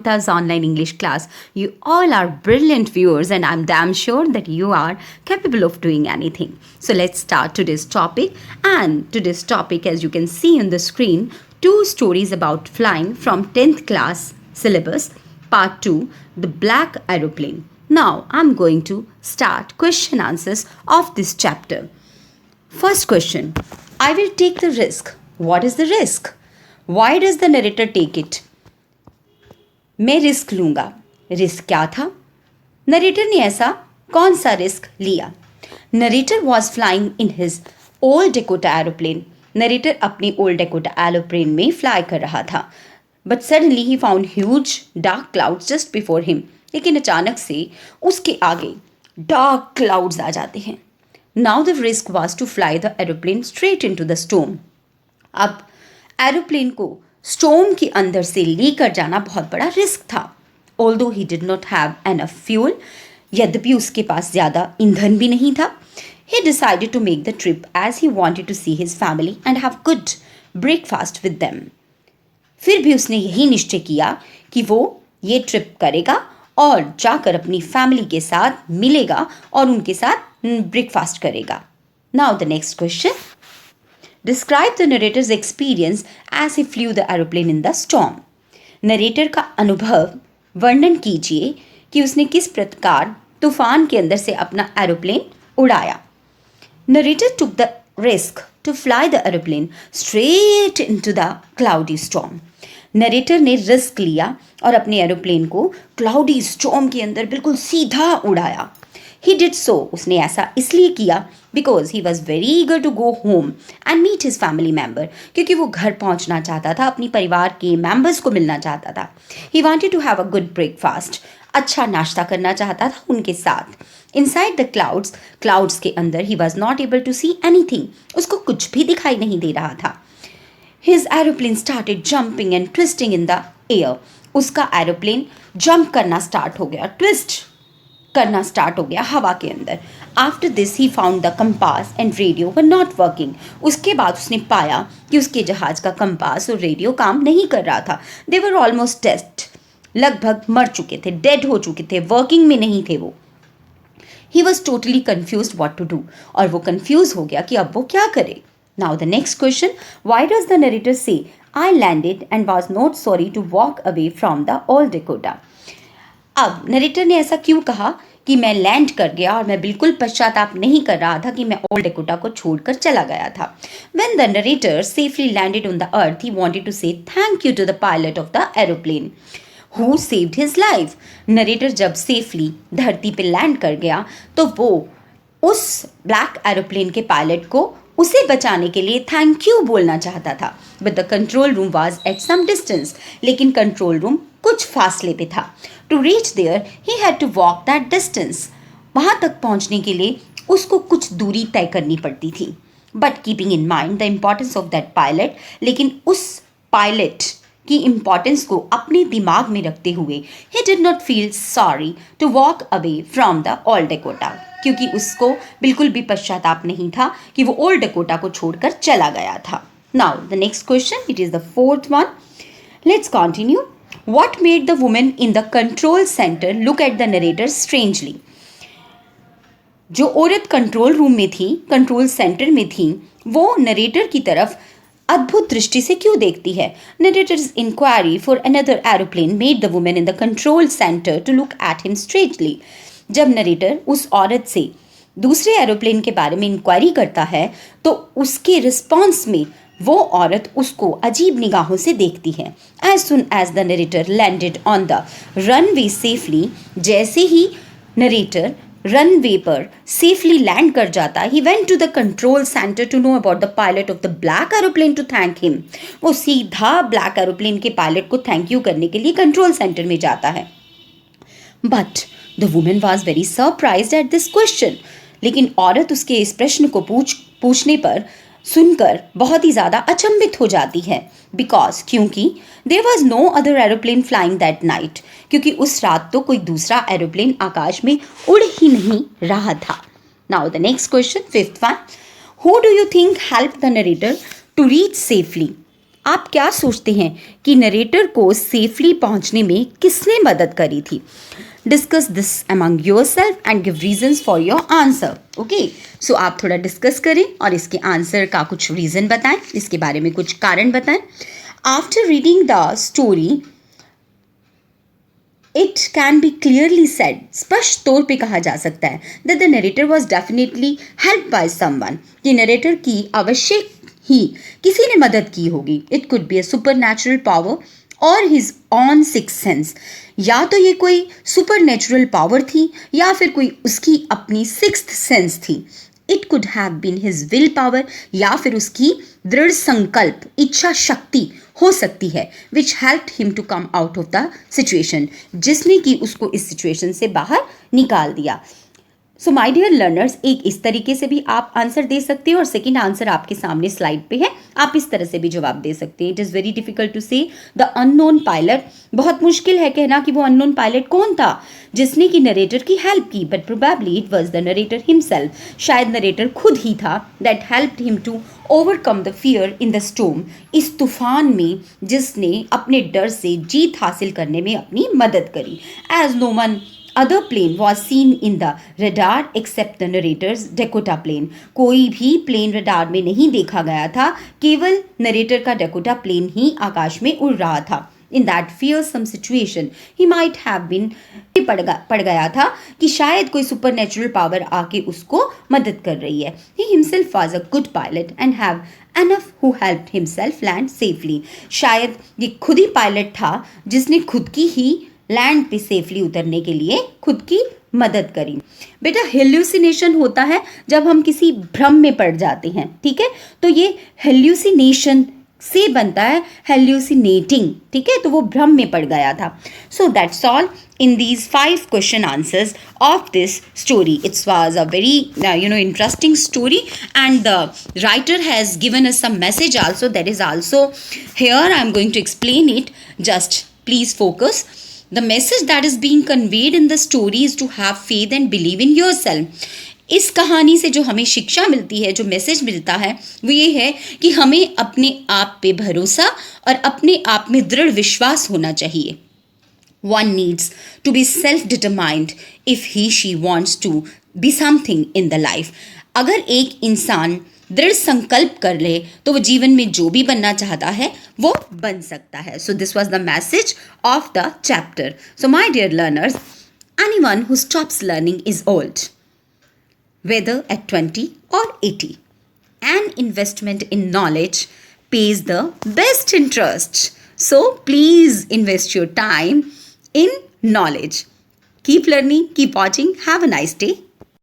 Tha's online English class. You all are brilliant viewers, and I'm damn sure that you are capable of doing anything. So let's start today's topic. And today's topic, as you can see on the screen, two stories about flying from 10th class syllabus, part 2, The Black Aeroplane. Now I'm going to start question answers of this chapter. First question, I will take the risk. What is the risk? Why does the narrator take it? मैं risk लूंगा. Risk क्या था? Narrator ने ऐसा कौन सा risk लिया? Narrator was flying in his old Dakota aeroplane. Narrator अपनी ओल्ड डेकोटा एरोप्लेन में फ्लाई कर रहा था. But suddenly he found huge dark clouds just before him. लेकिन अचानक से उसके आगे डार्क क्लाउड्स आ जाते हैं. Now the risk was to fly the aeroplane straight into the storm. अब एरोप्लेन को स्टोम के अंदर से लेकर जाना बहुत बड़ा रिस्क था. Although he did not have enough fuel, यद्यपि उसके पास ज़्यादा ईंधन भी नहीं था. He decided to make the trip as he wanted to see his family and have good breakfast with them. फिर भी उसने यही निश्चय किया कि वो ये ट्रिप करेगा और जाकर अपनी फैमिली के साथ मिलेगा और उनके साथ ब्रेकफास्ट करेगा. Now the next question, Describe the narrator's experience as he flew the aeroplane in the storm. Narrator का अनुभव वर्णन कीजिए कि उसने किस प्रकार तूफान के अंदर से अपना एरोप्लेन उड़ाया. Narrator took the risk to fly the aeroplane straight into the cloudy storm. Narrator ने रिस्क लिया और अपने एरोप्लेन को क्लाउडी स्टॉर्म के अंदर बिल्कुल सीधा उड़ाया. He did so, उसने ऐसा इसलिए किया because he was very eager to go home and meet his family member, क्योंकि वो घर पहुंचना चाहता था, अपनी परिवार के मेंबर्स को मिलना चाहता था. He wanted to have a good breakfast, अच्छा नाश्ता करना चाहता था उनके साथ. Inside the clouds के अंदर he was not able to see anything, उसको कुछ भी दिखाई नहीं दे रहा था. His aeroplane started jumping and twisting in the air. उसका एरोप्लेन जंप करना स्टार्ट हो गया, ट्विस्ट करना स्टार्ट हो गया हवा के अंदर. After this he found the compass and radio were not working. उसके बाद उसने पाया कि उसके जहाज का कंपास और रेडियो काम नहीं कर रहा था. दे वर ऑलमोस्ट डेड, लगभग मर चुके थे, डेड हो चुके थे, वर्किंग में नहीं थे वो. He was totally confuse what to do, और वो कन्फ्यूज हो गया कि अब वो क्या करे. Now the next question, why does the narrator say I landed and was not sorry to walk away from the old Dakota. अब नरेटर ने ऐसा क्यों कहा कि मैं लैंड कर गया और मैं बिल्कुल पश्चाताप नहीं कर रहा था कि मैं ओल्ड डेकोटा को छोड़कर चला गया था. When the narrator safely landed on the earth, he wanted to say thank you to the pilot of the aeroplane who saved his life. Narrator जब सेफली धरती पे लैंड कर गया तो वो उस ब्लैक एरोप्लेन के पायलट को उसे बचाने के लिए थैंक यू बोलना चाहता था. But the control room was at some distance, लेकिन कंट्रोल रूम कुछ फासले पे था. To reach there he had to walk that distance. वहाँ तक पहुँचने के लिए उसको कुछ दूरी तय करनी पड़ती थी. But keeping in mind the importance of that pilot, लेकिन उस पायलट की इम्पॉर्टेंस को अपने दिमाग में रखते हुए he did not feel sorry to walk away from the old Dakota, क्योंकि उसको बिल्कुल भी पश्चाताप नहीं था कि वो ओल्ड डेकोटा को छोड़कर चला गया था. Now the next question, it is the fourth one. Let's continue. What made the woman in the control center look at the narrator strangely? जो औरत कंट्रोल रूम में थी, कंट्रोल सेंटर में थी, वो नरेटर की तरफ अद्भुत दृष्टि से क्यों देखती है? Narrator's inquiry for another aeroplane made the woman in the control center to look at him strangely. जब नरेटर उस औरत से दूसरे एरोप्लेन के बारे में इंक्वायरी करता है तो उसके रिस्पॉन्स में वो औरत उसको अजीब निगाहों से देखती है. As soon as the narrator landed on the runway safely, जैसे ही नरेटर रनवे पर सेफली लैंड कर जाता, he went to the control center to know about the pilot of the black aeroplane to thank him. वो सीधा black aeroplane के pilot को thank you करने के लिए कंट्रोल सेंटर में जाता है. But the woman was very surprised at this question. लेकिन औरत उसके इस प्रश्न को पूछने पर सुनकर बहुत ही ज़्यादा अचंभित हो जाती है. बिकॉज क्योंकि there was no other aeroplane flying that night, क्योंकि उस रात तो कोई दूसरा एरोप्लेन आकाश में उड़ ही नहीं रहा था. Now the next question, fifth one. Who do you think help the narrator to reach safely? आप क्या सोचते हैं कि नरेटर को सेफली पहुंचने में किसने मदद करी थी? Discuss this among yourself and give reasons for your answer. Okay, so आप थोड़ा डिस्कस करें और इसके आंसर का कुछ रीज़न बताएं, इसके बारे में कुछ कारण बताएं. After reading the story it can be clearly said, स्पष्ट तौर पे कहा जा सकता है that the narrator was definitely help by someone, कि नरेटर की अवश्य ही किसी ने मदद की होगी. It could be a super natural power और हिज ऑन सिक्स सेंस, या तो ये कोई सुपर नेचुरल पावर थी या फिर कोई उसकी अपनी सिक्स्थ सेंस थी. It could have been his will power, या फिर उसकी दृढ़ संकल्प इच्छा शक्ति हो सकती है, which helped him to come out of the situation, जिसने कि उसको इस सिचुएशन से बाहर निकाल दिया. सो माय डियर लर्नर्स, एक इस तरीके से भी आप आंसर दे सकते हैं और सेकंड आंसर आपके सामने स्लाइड पे है, आप इस तरह से भी जवाब दे सकते हैं. It is very difficult to say the unknown pilot, बहुत मुश्किल है कहना कि वो अननोन पायलट कौन था जिसने कि नरेटर की हेल्प की, but probably it was the narrator himself, शायद नरेटर खुद ही था that helped him to overcome the fear in the storm, इस तूफान में जिसने अपने डर से जीत हासिल करने में अपनी मदद करी. As no one other plane was seen in the radar except the narrator's Dakota plane. कोई भी प्लेन रडार में नहीं देखा गया था, केवल नरेटर का डकोटा प्लेन ही आकाश में उड़ रहा था. In that fearsome situation, he might have been पड़ गया था कि शायद कोई सुपर नेचुरल पावर आके उसको मदद कर रही है. He himself was a good pilot and have enough who helped himself land safely. शायद ये खुद ही पायलट था जिसने खुद की ही लैंड पे सेफली उतरने के लिए खुद की मदद करी. बेटा, हेल्यूसिनेशन होता है जब हम किसी भ्रम में पड़ जाते हैं, ठीक है, तो ये हेल्यूसिनेशन से बनता है हेल्यूसिनेटिंग, ठीक है, तो वो भ्रम में पड़ गया था. So that's all in these 5 question answers of this story. It was a very interesting story, and the writer has given us some message also, that is also here I am going to explain it. Just please focus. The message that is being conveyed in the story is to have faith and believe in yourself. इस कहानी से जो हमें शिक्षा मिलती है, जो message मिलता है, वो ये है कि हमें अपने आप पे भरोसा और अपने आप में दृढ़ विश्वास होना चाहिए. One needs to be self-determined if she wants to be something in the life. अगर एक इंसान दृढ़ संकल्प कर ले तो वो जीवन में जो भी बनना चाहता है वो बन सकता है. So this was the message of the chapter. So my dear learners, anyone who stops learning is old, whether at 20 or 80. An investment in knowledge pays the best interest. So please invest your time in knowledge. Keep learning, keep watching. Have a nice day.